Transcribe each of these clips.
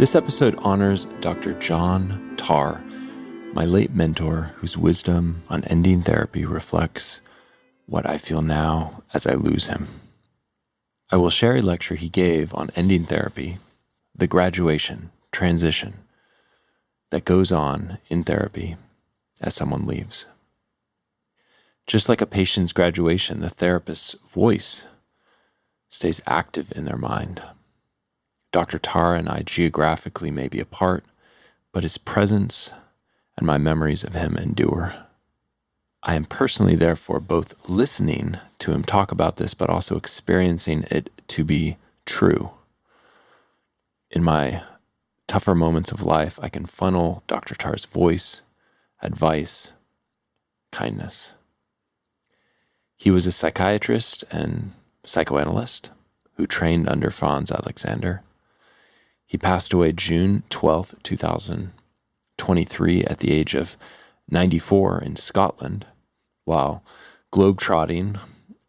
This episode honors Dr. John Tarr, my late mentor, whose wisdom on ending therapy reflects what I feel now as I lose him. I will share a lecture he gave on ending therapy, the graduation, transition that goes on in therapy as someone leaves. Just like a patient's graduation, the therapist's voice stays active in their mind. Dr. Tarr and I geographically may be apart, but his presence and my memories of him endure. I am personally, therefore, both listening to him talk about this, but also experiencing it to be true. In my tougher moments of life, I can funnel Dr. Tarr's voice, advice, kindness. He was a psychiatrist and psychoanalyst who trained under Franz Alexander. He passed away June 12th, 2023 at the age of 94 in Scotland, while globetrotting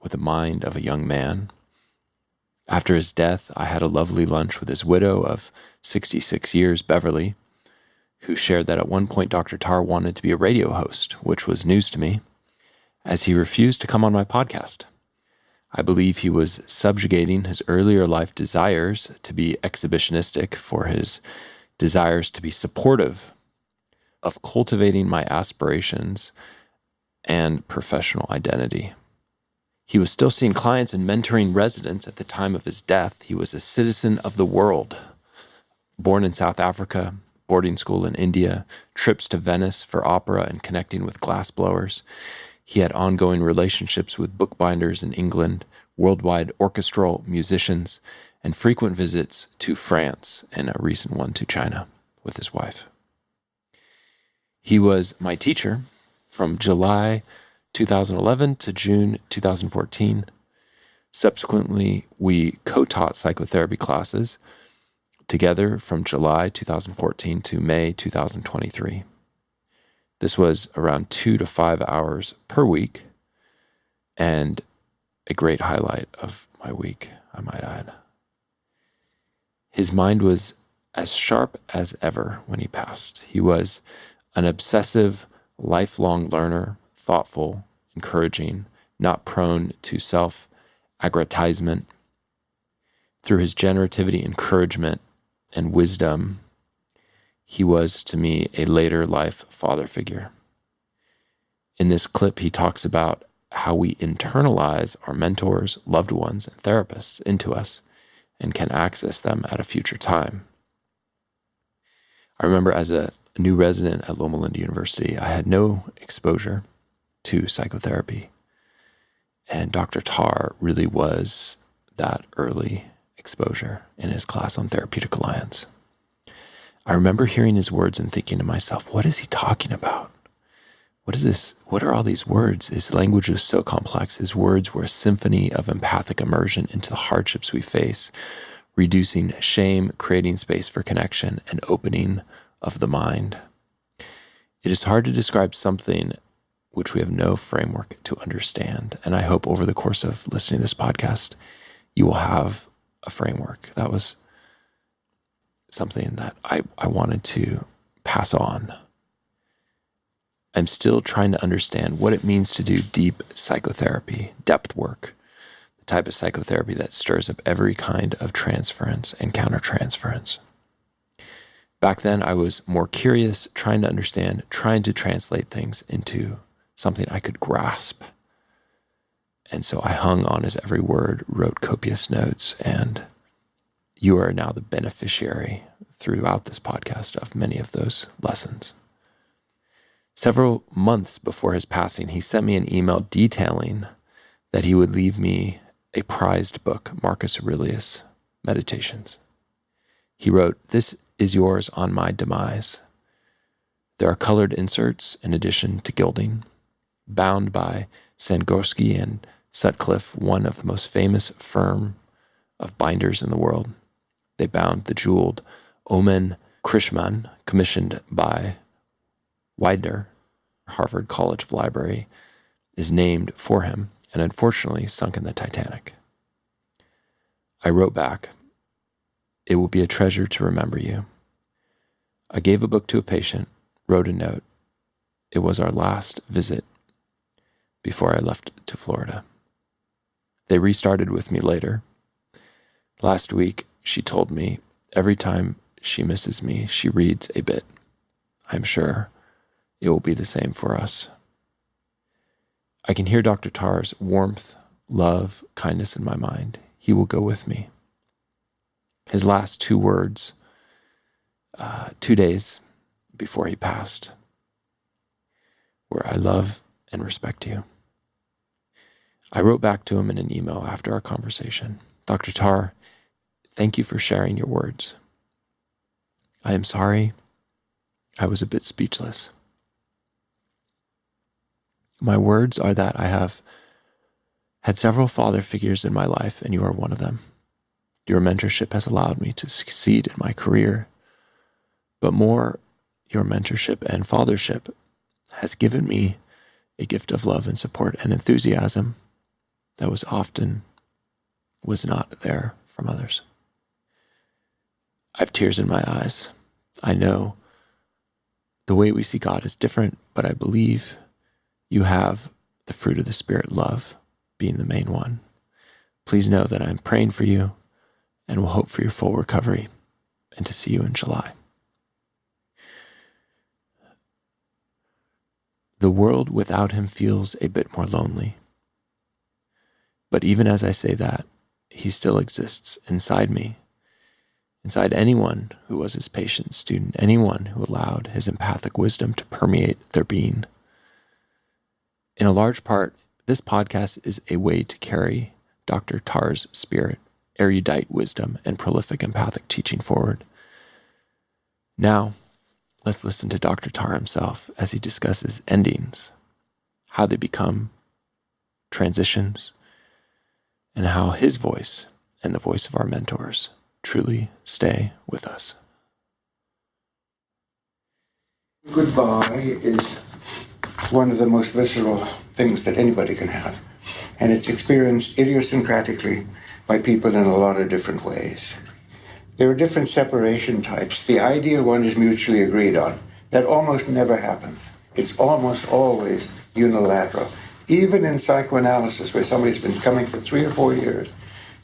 with the mind of a young man. After his death, I had a lovely lunch with his widow of 66 years, Beverly, who shared that at one point Dr. Tarr wanted to be a radio host, which was news to me, as he refused to come on my podcast. I believe he was subjugating his earlier life desires to be exhibitionistic for his desires to be supportive of cultivating my aspirations and professional identity. He was still seeing clients and mentoring residents at the time of his death. He was a citizen of the world, born in South Africa, boarding school in India, trips to Venice for opera and connecting with glassblowers. He had ongoing relationships with bookbinders in England, worldwide orchestral musicians, and frequent visits to France and a recent one to China with his wife. He was my teacher from July 2011 to June 2014. Subsequently, we co-taught psychotherapy classes together from July 2014 to May 2023. This was around 2 to 5 hours per week, and a great highlight of my week, I might add. His mind was as sharp as ever when he passed. He was an obsessive, lifelong learner, thoughtful, encouraging, not prone to self-aggrandizement. Through his generativity, encouragement, and wisdom, he was, to me, a later life father figure. In this clip, he talks about how we internalize our mentors, loved ones, and therapists into us and can access them at a future time. I remember as a new resident at Loma Linda University, I had no exposure to psychotherapy. And Dr. Tarr really was that early exposure in his class on Therapeutic Alliance. I remember hearing his words and thinking to myself, what is he talking about? What is this? What are all these words? His language was so complex. His words were a symphony of empathic immersion into the hardships we face, reducing shame, creating space for connection, and opening of the mind. It is hard to describe something which we have no framework to understand. And I hope over the course of listening to this podcast, you will have a framework. That was something that I wanted to pass on. I'm still trying to understand what it means to do deep psychotherapy, depth work, the type of psychotherapy that stirs up every kind of transference and countertransference. Back then, I was more curious, trying to understand, trying to translate things into something I could grasp. And so I hung on his every word, wrote copious notes, and you are now the beneficiary throughout this podcast of many of those lessons. Several months before his passing, he sent me an email detailing that he would leave me a prized book, Marcus Aurelius' Meditations. He wrote, "This is yours on my demise. There are colored inserts in addition to gilding, bound by Sangorski and Sutcliffe, one of the most famous firm of binders in the world. They bound the jeweled Omen Krishman, commissioned by Widener. Harvard College Library is named for him and unfortunately sunk in the Titanic." I wrote back, "It will be a treasure to remember you. I gave a book to a patient, wrote a note. It was our last visit before I left to Florida. They restarted with me later. Last week, she told me every time she misses me, she reads a bit. I'm sure it will be the same for us. I can hear Dr. Tarr's warmth, love, kindness in my mind. He will go with me. His last 2 words, 2 days before he passed, were, I love and respect you. I wrote back to him in an email after our conversation. Dr. Tarr, thank you for sharing your words. I am sorry. I was a bit speechless. My words are that I have had several father figures in my life, and you are one of them. Your mentorship has allowed me to succeed in my career, but more, your mentorship and fathership has given me a gift of love and support and enthusiasm that was not there from others. I have tears in my eyes. I know the way we see God is different, but I believe you have the fruit of the Spirit, love, being the main one. Please know that I'm praying for you and will hope for your full recovery and to see you in July. The world without him feels a bit more lonely. But even as I say that, he still exists inside me, inside anyone who was his patient student, anyone who allowed his empathic wisdom to permeate their being. In a large part, this podcast is a way to carry Dr. Tarr's spirit, erudite wisdom, and prolific empathic teaching forward. Now, let's listen to Dr. Tarr himself as he discusses endings, how they become transitions, and how his voice and the voice of our mentors truly stay with us. Goodbye is one of the most visceral things that anybody can have. And it's experienced idiosyncratically by people in a lot of different ways. There are different separation types. The ideal one is mutually agreed on. That almost never happens. It's almost always unilateral. Even in psychoanalysis, where somebody's been coming for 3 or 4 years,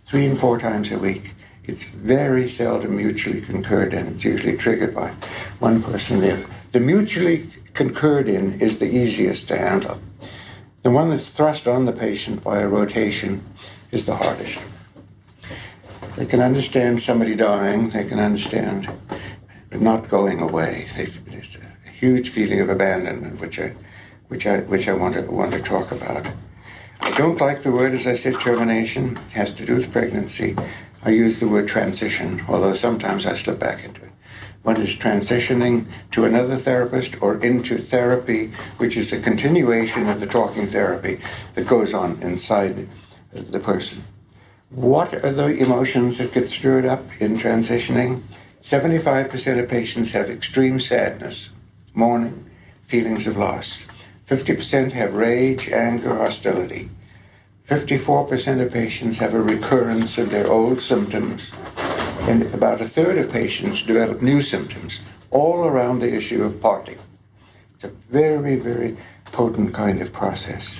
3 and 4 times a week, it's very seldom mutually concurred in. It's usually triggered by one person or the other. The mutually concurred in is the easiest to handle. The one that's thrust on the patient by a rotation is the hardest. They can understand somebody dying. They can understand not going away. There's a huge feeling of abandonment, which I want to talk about. I don't like the word, as I said, termination. It has to do with pregnancy. I use the word transition, although sometimes I slip back into it. One is transitioning to another therapist or into therapy, which is a continuation of the talking therapy that goes on inside the person. What are the emotions that get stirred up in transitioning? 75% of patients have extreme sadness, mourning, feelings of loss. 50% have rage, anger, hostility. 54% of patients have a recurrence of their old symptoms, and about a third of patients develop new symptoms, all around the issue of parting. It's a very, very potent kind of process.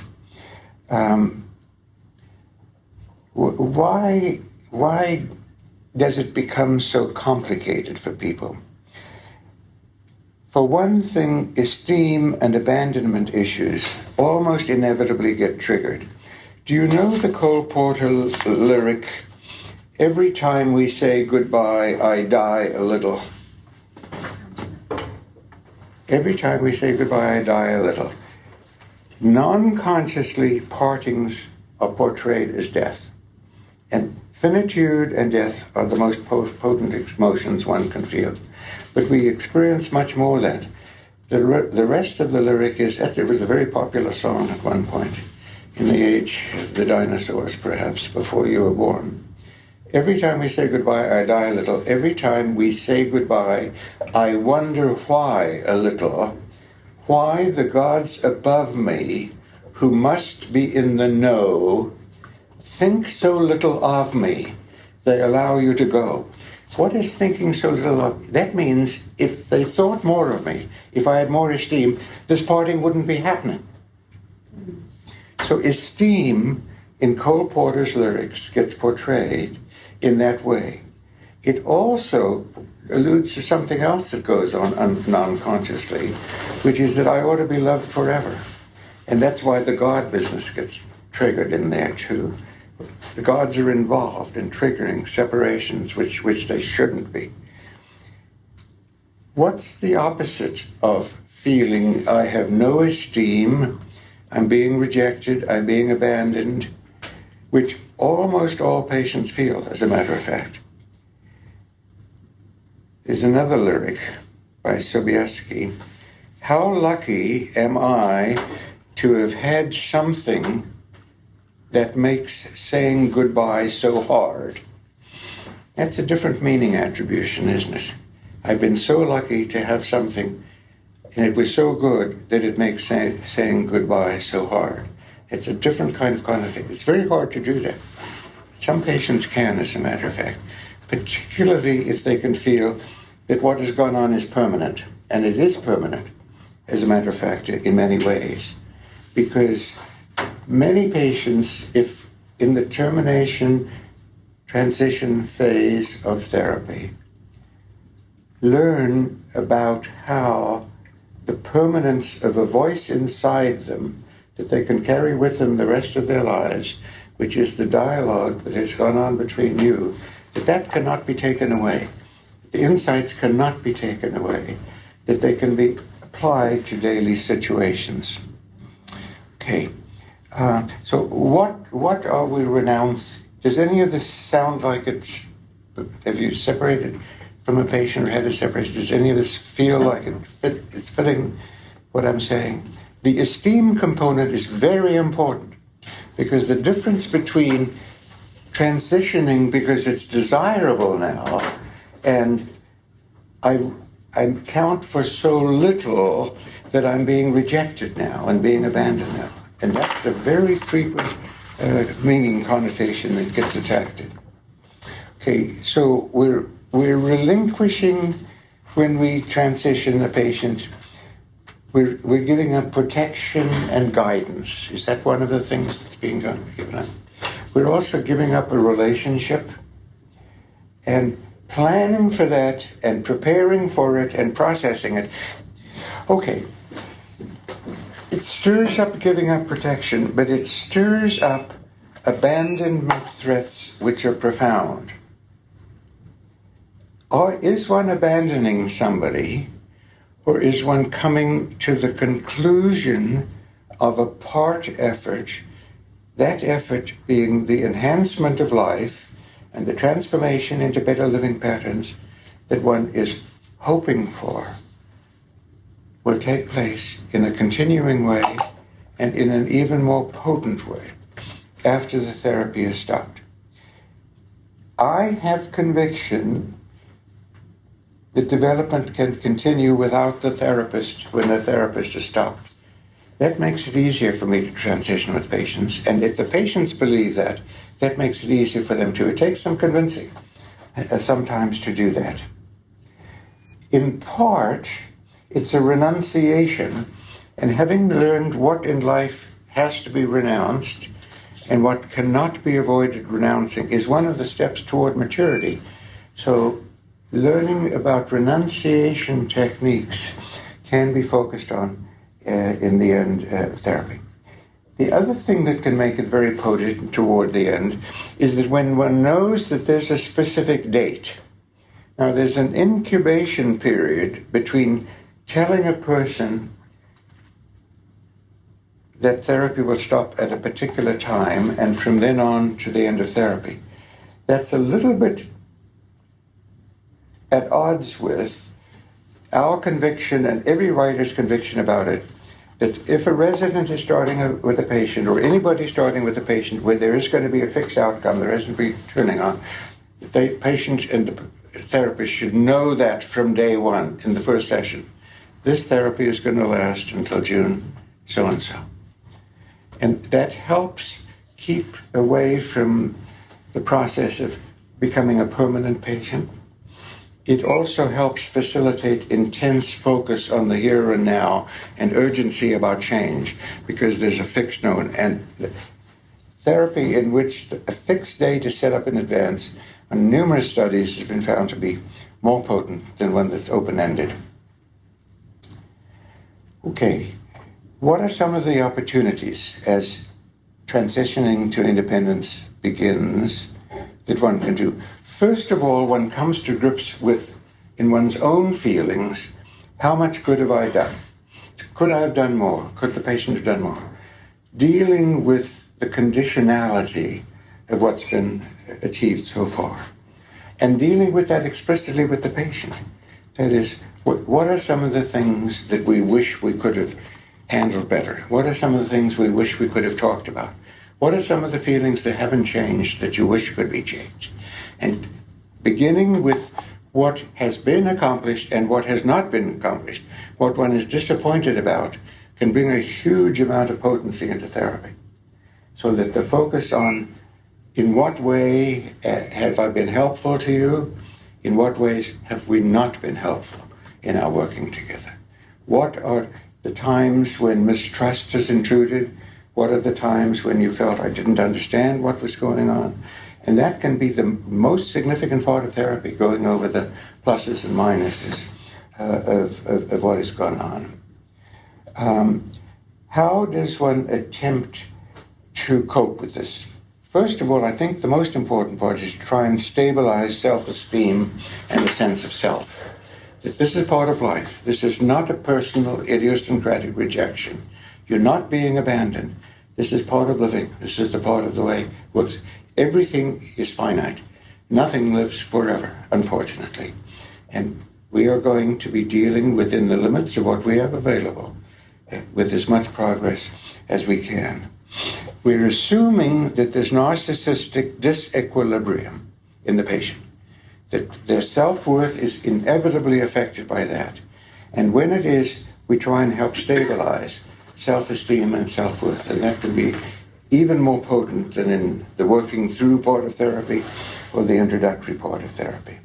Why does it become so complicated for people? For one thing, esteem and abandonment issues almost inevitably get triggered. Do you know the Cole Porter lyric, "Every time we say goodbye, I die a little"? Every time we say goodbye, I die a little. Non-consciously, partings are portrayed as death. And finitude and death are the most potent emotions one can feel. But we experience much more than that. The rest of the lyric is, it was a very popular song at one point, in the age of the dinosaurs, perhaps, before you were born. Every time we say goodbye, I die a little. Every time we say goodbye, I wonder why a little. Why the gods above me, who must be in the know, think so little of me, they allow you to go. What is thinking so little of? That means if they thought more of me, if I had more esteem, this parting wouldn't be happening. So esteem in Cole Porter's lyrics gets portrayed in that way. It also alludes to something else that goes on non-consciously, which is that I ought to be loved forever. And that's why the God business gets triggered in there too. The gods are involved in triggering separations which they shouldn't be. What's the opposite of feeling I have no esteem, I'm being rejected, I'm being abandoned, which almost all patients feel, as a matter of fact? There's another lyric by Sobieski. How lucky am I to have had something that makes saying goodbye so hard? That's a different meaning attribution, isn't it? I've been so lucky to have something, and it was so good that it makes saying goodbye so hard. It's a different kind of connotation. It's very hard to do that. Some patients can, as a matter of fact, particularly if they can feel that what has gone on is permanent. And it is permanent, as a matter of fact, in many ways. Because many patients, if in the termination transition phase of therapy, learn about how the permanence of a voice inside them that they can carry with them the rest of their lives, which is the dialogue that has gone on between you, that cannot be taken away. The insights cannot be taken away, that they can be applied to daily situations. Okay, so what are we renouncing? Does any of this sound like it's, have you separated from a patient or had a separation? Does any of this feel like it's fitting what I'm saying? The esteem component is very important, because the difference between transitioning because it's desirable now and I count for so little that I'm being rejected now and being abandoned now. And that's a very frequent meaning connotation that gets attacked. Okay, so we're relinquishing when we transition the patient. We're giving up protection and guidance. Is that one of the things that's being given up? We're also giving up a relationship and planning for that and preparing for it and processing it. Okay, it stirs up giving up protection, but it stirs up abandonment threats which are profound. Or is one abandoning somebody, or is one coming to the conclusion of a part effort, that effort being the enhancement of life and the transformation into better living patterns that one is hoping for will take place in a continuing way and in an even more potent way after the therapy is stopped. I have conviction that development can continue without the therapist when the therapist is stopped. That makes it easier for me to transition with patients. And if the patients believe that, that makes it easier for them too. It takes some convincing sometimes to do that. In part, it's a renunciation. And having learned what in life has to be renounced and what cannot be avoided renouncing is one of the steps toward maturity. So learning about renunciation techniques can be focused on in the end of therapy. The other thing that can make it very potent toward the end is that when one knows that there's a specific date. Now, there's an incubation period between telling a person that therapy will stop at a particular time and from then on to the end of therapy. That's a little bit at odds with our conviction and every writer's conviction about it, that if a resident is starting with a patient, or anybody starting with a patient where there is going to be a fixed outcome, the resident will be turning on, the patient and the therapist should know that from day one in the first session. This therapy is going to last until June so-and-so. And that helps keep away from the process of becoming a permanent patient. It also helps facilitate intense focus on the here and now and urgency about change, because there's a fixed known. And therapy in which a fixed date is set up in advance on numerous studies has been found to be more potent than one that's open-ended. Okay, what are some of the opportunities as transitioning to independence begins that one can do? First of all, one comes to grips with, in one's own feelings, how much good have I done? Could I have done more? Could the patient have done more? Dealing with the conditionality of what's been achieved so far, and dealing with that explicitly with the patient. That is, what are some of the things that we wish we could have handled better? What are some of the things we wish we could have talked about? What are some of the feelings that haven't changed that you wish could be changed? And beginning with what has been accomplished and what has not been accomplished, what one is disappointed about, can bring a huge amount of potency into therapy. So that the focus on, in what way have I been helpful to you? In what ways have we not been helpful in our working together? What are the times when mistrust has intruded? What are the times when you felt I didn't understand what was going on? And that can be the most significant part of therapy, going over the pluses and minuses of what has gone on. How does one attempt to cope with this? First of all, I think the most important part is to try and stabilize self-esteem and a sense of self. That this is part of life. This is not a personal, idiosyncratic rejection. You're not being abandoned. This is part of living. This is the part of the way it works. Everything is finite. Nothing lives forever, unfortunately. And we are going to be dealing within the limits of what we have available with as much progress as we can. We're assuming that there's narcissistic disequilibrium in the patient, that their self-worth is inevitably affected by that. And when it is, we try and help stabilize self-esteem and self-worth. And that can be even more potent than in the working through part of therapy or the introductory part of therapy.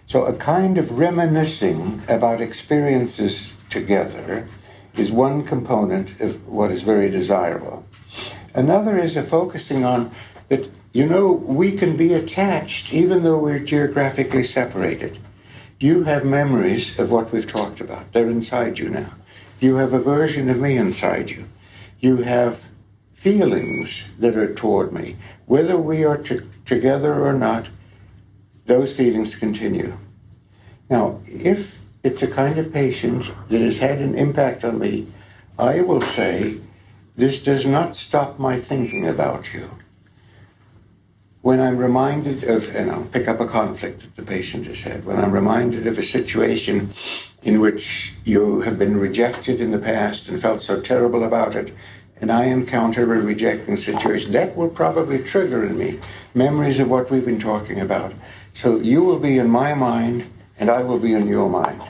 So a kind of reminiscing about experiences together is one component of what is very desirable. Another is a focusing on that, we can be attached even though we're geographically separated. You have memories of what we've talked about. They're inside you now. You have a version of me inside you. You have feelings that are toward me. Whether we are together or not, those feelings continue. Now, if it's a kind of patient that has had an impact on me, I will say, this does not stop my thinking about you. When I'm reminded of, and I'll pick up a conflict that the patient has had, when I'm reminded of a situation in which you have been rejected in the past and felt so terrible about it, and I encounter a rejecting situation, that will probably trigger in me memories of what we've been talking about. So you will be in my mind, and I will be in your mind.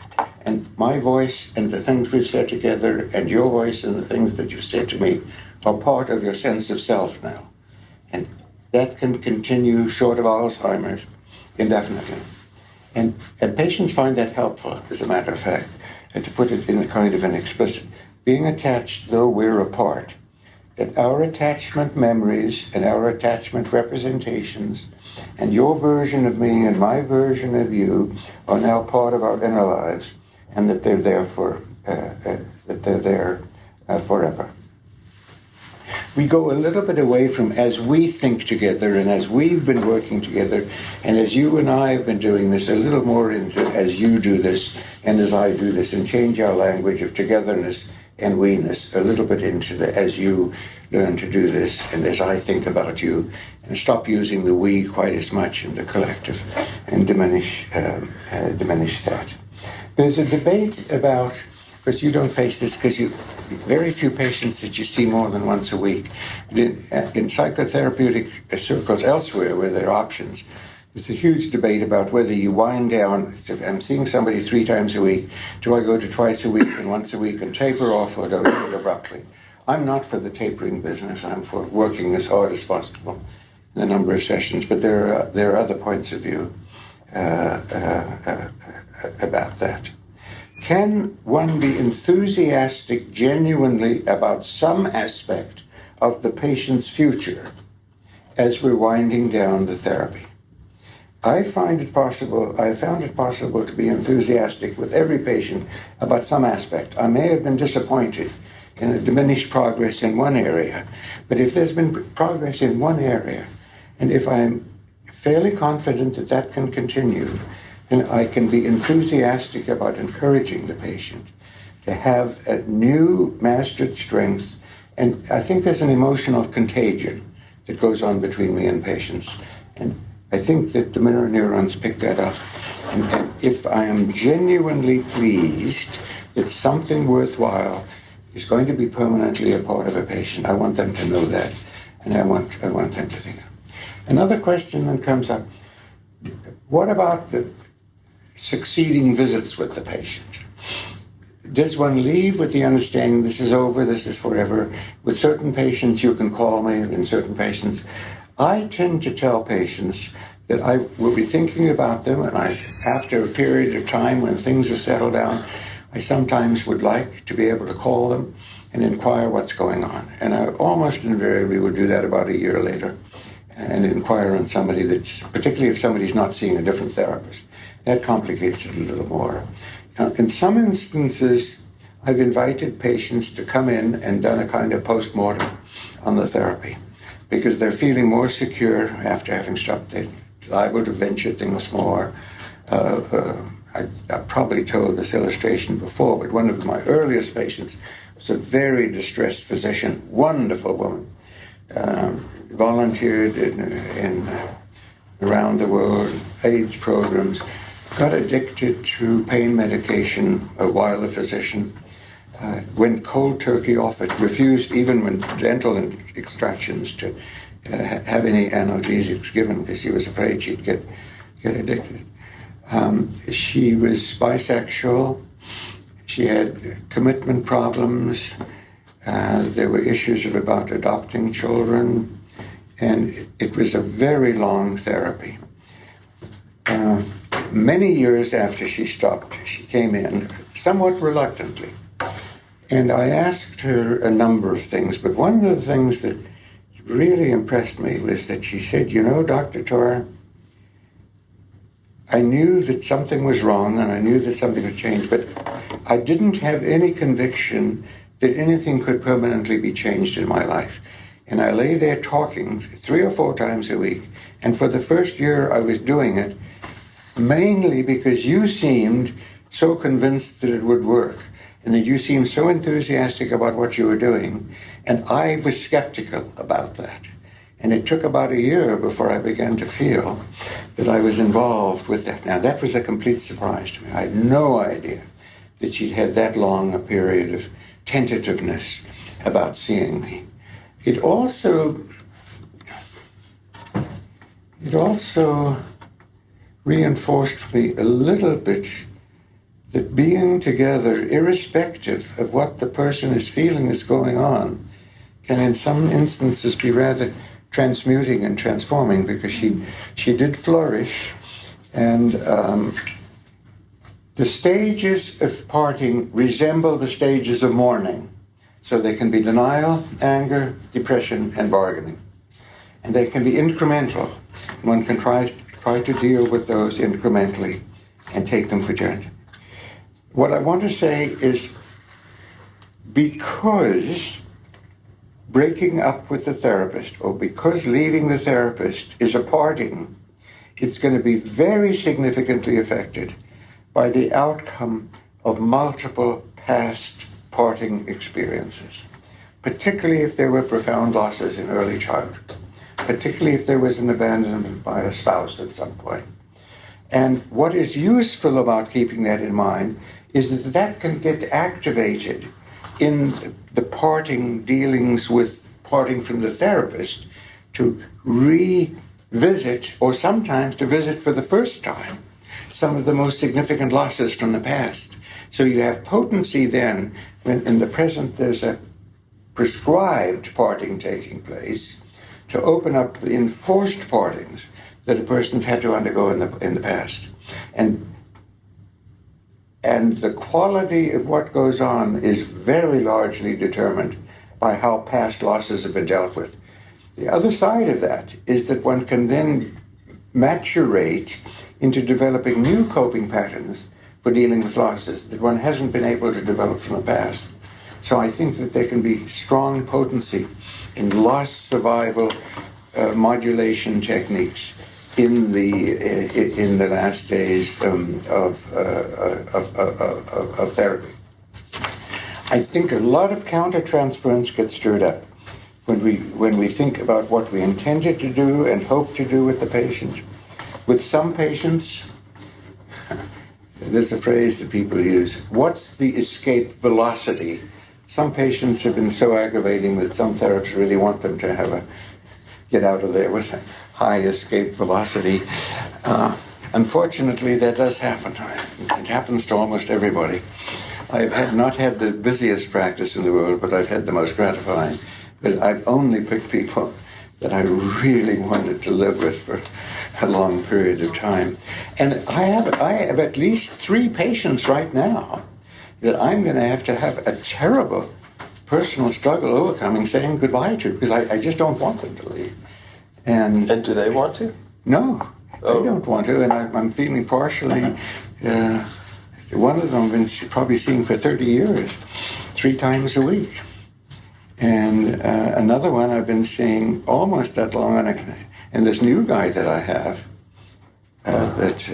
And my voice and the things we've said together, and your voice and the things that you said to me, are part of your sense of self now. And that can continue, short of Alzheimer's, indefinitely. And patients find that helpful, as a matter of fact, and to put it in a kind of an explicit, being attached though we're apart, that our attachment memories and our attachment representations and your version of me and my version of you are now part of our inner lives, and that they're there forever. We go a little bit away from as we think together and as we've been working together, and as you and I have been doing this, a little more into as you do this and as I do this, and change our language of togetherness and we-ness a little bit into the as you learn to do this and as I think about you, and stop using the we quite as much in the collective and diminish that. There's a debate about, because you don't face this because very few patients that you see more than once a week. In psychotherapeutic circles elsewhere where there are options, there's a huge debate about whether you wind down. If I'm seeing somebody 3 times a week, do I go to twice a week and once a week and taper off, or do I do it abruptly? I'm not for the tapering business. I'm for working as hard as possible the number of sessions, but there are other points of view about that. Can one be enthusiastic genuinely about some aspect of the patient's future as we're winding down the therapy? I found it possible to be enthusiastic with every patient about some aspect. I may have been disappointed in a diminished progress in one area, but if there's been progress in one area, and if I'm fairly confident that that can continue, then I can be enthusiastic about encouraging the patient to have a new mastered strength. And I think there's an emotional contagion that goes on between me and patients. And I think that the mirror neurons pick that up. And if I am genuinely pleased that something worthwhile is going to be permanently a part of a patient, I want them to know that. And I want them to think. Another question that comes up, what about the succeeding visits with the patient? Does one leave with the understanding this is over, this is forever? With certain patients, you can call me, and certain patients, I tend to tell patients that I will be thinking about them, and after a period of time when things have settled down, I sometimes would like to be able to call them and inquire what's going on. And I almost invariably would do that about a year later and inquire on somebody particularly if somebody's not seeing a different therapist. That complicates it a little more. In some instances, I've invited patients to come in and done a kind of post-mortem on the therapy because they're feeling more secure after having stopped. They're liable to venture things more. I've probably told this illustration before, but one of my earliest patients was a very distressed physician, wonderful woman, volunteered in around the world, AIDS programs, got addicted to pain medication while a physician, went cold turkey off it, refused even when dental extractions to have any analgesics given because he was afraid she'd get addicted. She was bisexual. She had commitment problems. There were issues about adopting children. And it was a very long therapy. Many years after she stopped, she came in somewhat reluctantly. And I asked her a number of things, but one of the things that really impressed me was that she said, you know, Dr. Tarr, I knew that something was wrong and I knew that something would change, but I didn't have any conviction that anything could permanently be changed in my life. And I lay there talking 3 or 4 times a week. And for the first year I was doing it, mainly because you seemed so convinced that it would work and that you seemed so enthusiastic about what you were doing. And I was skeptical about that. And it took about a year before I began to feel that I was involved with that. Now, that was a complete surprise to me. I had no idea that she'd had that long a period of tentativeness about seeing me. It also reinforced for me a little bit that being together, irrespective of what the person is feeling is going on, can in some instances be rather transmuting and transforming, because she did flourish. And the stages of parting resemble the stages of mourning. So they can be denial, anger, depression, and bargaining. And they can be incremental. One can try to deal with those incrementally and take them for granted. What I want to say is, because breaking up with the therapist, or because leaving the therapist is a parting, it's going to be very significantly affected by the outcome of multiple past parting experiences, particularly if there were profound losses in early childhood, particularly if there was an abandonment by a spouse at some point. And what is useful about keeping that in mind is that that can get activated in the parting dealings with parting from the therapist, to revisit, or sometimes to visit for the first time, some of the most significant losses from the past. So you have potency then, when in the present there's a prescribed parting taking place, to open up the enforced partings that a person's had to undergo in the past. And the quality of what goes on is very largely determined by how past losses have been dealt with. The other side of that is that one can then maturate into developing new coping patterns for dealing with losses that one hasn't been able to develop from the past. So I think that there can be strong potency in loss survival modulation techniques in the last days of therapy. I think a lot of countertransference gets stirred up when we think about what we intended to do and hope to do with the patient. With some patients, there's a phrase that people use, what's the escape velocity? Some patients have been so aggravating that some therapists really want them to get out of there with a high escape velocity. Unfortunately, that does happen. It happens to almost everybody. I've not had the busiest practice in the world, but I've had the most gratifying. But I've only picked people that I really wanted to live with for a long period of time. And I have at least 3 patients right now that I'm going to have a terrible personal struggle overcoming, saying goodbye to, because I just don't want them to leave. And do they want to? No, they don't want to, and I'm feeling partially. One of them I've been probably seeing for 30 years, 3 times a week. And another one I've been seeing almost that long, and this new guy that I have that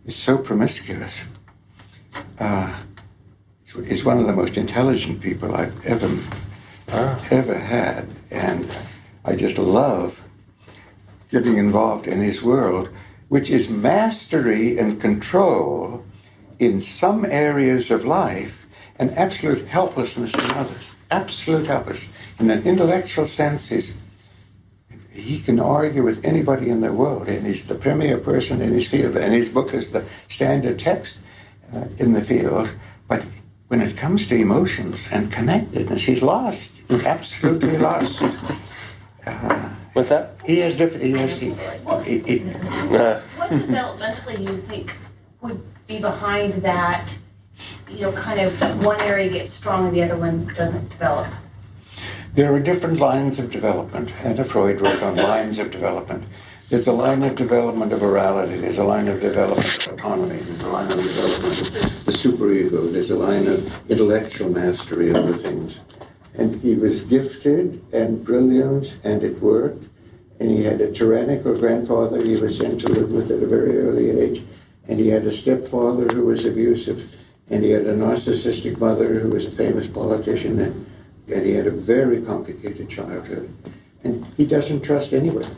is so promiscuous is one of the most intelligent people I've ever had, and I just love getting involved in his world, which is mastery and control in some areas of life and absolute helplessness in others. Absolute helplessness. In an intellectual sense, he can argue with anybody in the world, and he's the premier person in his field, and his book is the standard text in the field. But when it comes to emotions and connectedness, he's lost. He's absolutely lost. What's that? He has different. What developmentally do you think would be behind that? Kind of one area gets strong and the other one doesn't develop. There are different lines of development. Anna Freud wrote on lines of development. There's a line of development of orality. There's a line of development of autonomy. There's a line of development of the superego. There's a line of intellectual mastery over things. And he was gifted and brilliant, and it worked. And he had a tyrannical grandfather he was sent to live with at a very early age. And he had a stepfather who was abusive. And he had a narcissistic mother who was a famous politician. And he had a very complicated childhood. And he doesn't trust anyone.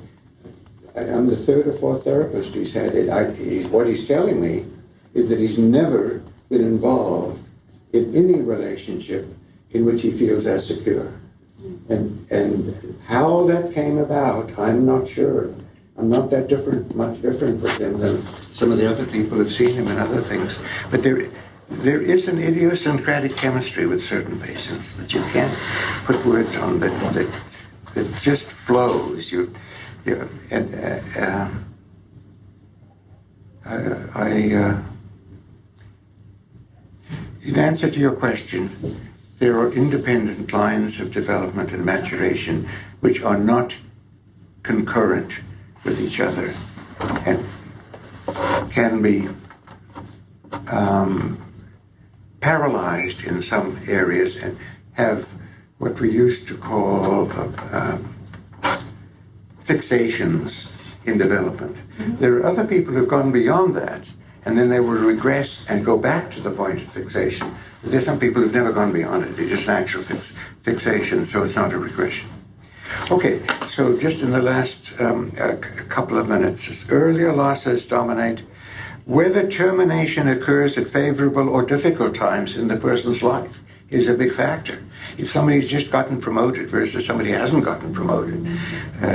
I'm the 3rd or 4th therapist he's had. What he's telling me is that he's never been involved in any relationship in which he feels as secure. And how that came about, I'm not sure. I'm not that much different with him than some of the other people who've seen him in other things. But there is an idiosyncratic chemistry with certain patients that you can't put words on, that just flows. In answer to your question, there are independent lines of development and maturation which are not concurrent with each other and can be paralyzed in some areas and have what we used to call fixations in development. Mm-hmm. There are other people who've gone beyond that, and then they will regress and go back to the point of fixation. There's some people who've never gone beyond it. It's just an actual fixation, so it's not a regression. Okay, so just in the last couple of minutes, earlier losses dominate. Whether termination occurs at favorable or difficult times in the person's life is a big factor. If somebody's just gotten promoted versus somebody who hasn't gotten promoted,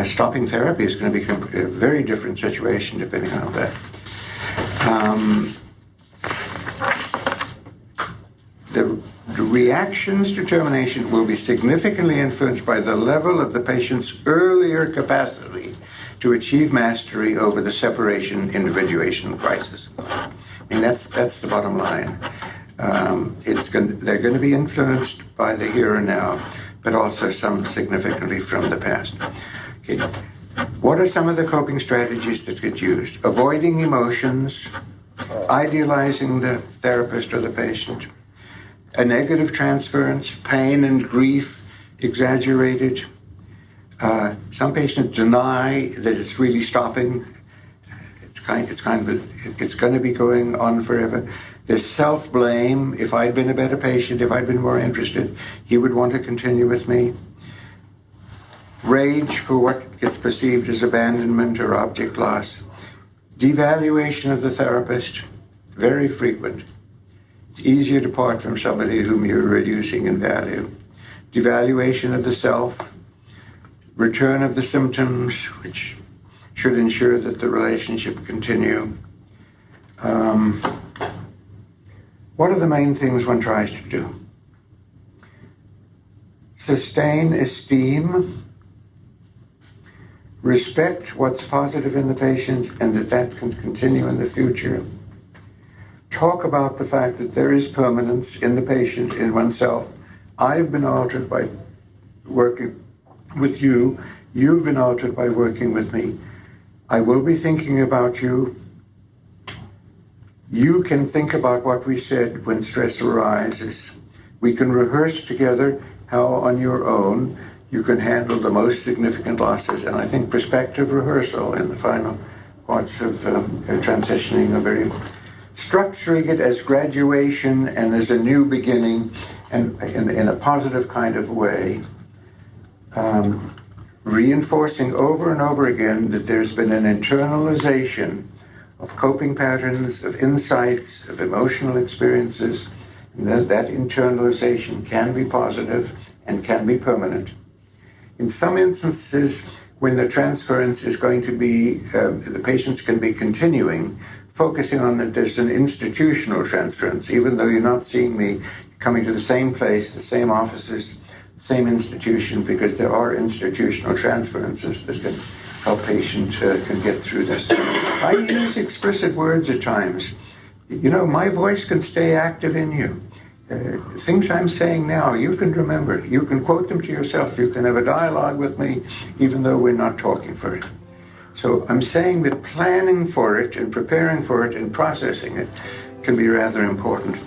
stopping therapy is going to become a very different situation depending on that. The Reactions to termination will be significantly influenced by the level of the patient's earlier capacity to achieve mastery over the separation individuation crisis. I mean, that's the bottom line. They're going to be influenced by the here and now, but also some significantly from the past. Okay. What are some of the coping strategies that get used? Avoiding emotions, idealizing the therapist or the patient, a negative transference, pain and grief exaggerated. Some patients deny that it's really stopping. It's going to be going on forever. There's self-blame. If I'd been a better patient, if I'd been more interested, he would want to continue with me. Rage for what gets perceived as abandonment or object loss. Devaluation of the therapist, very frequent. It's easier to part from somebody whom you're reducing in value. Devaluation of the self. Return of the symptoms, which should ensure that the relationship continue. What are the main things one tries to do? Sustain esteem, respect what's positive in the patient and that can continue in the future. Talk about the fact that there is permanence in the patient, in oneself. I've been altered by working with you. You've been altered by working with me. I will be thinking about you. You can think about what we said when stress arises. We can rehearse together how on your own you can handle the most significant losses. And I think perspective rehearsal in the final parts of transitioning are very important. Structuring it as graduation and as a new beginning and in a positive kind of way. Reinforcing over and over again that there's been an internalization of coping patterns, of insights, of emotional experiences, and that internalization can be positive and can be permanent. In some instances, when the transference is going to be, the patients can be continuing, focusing on that there's an institutional transference, even though you're not seeing me coming to the same place, the same offices, same institution, because there are institutional transferences that can help patients can get through this. I use explicit words at times. You know, my voice can stay active in you. Things I'm saying now, you can remember. You can quote them to yourself. You can have a dialogue with me, even though we're not talking for it. So I'm saying that planning for it and preparing for it and processing it can be rather important.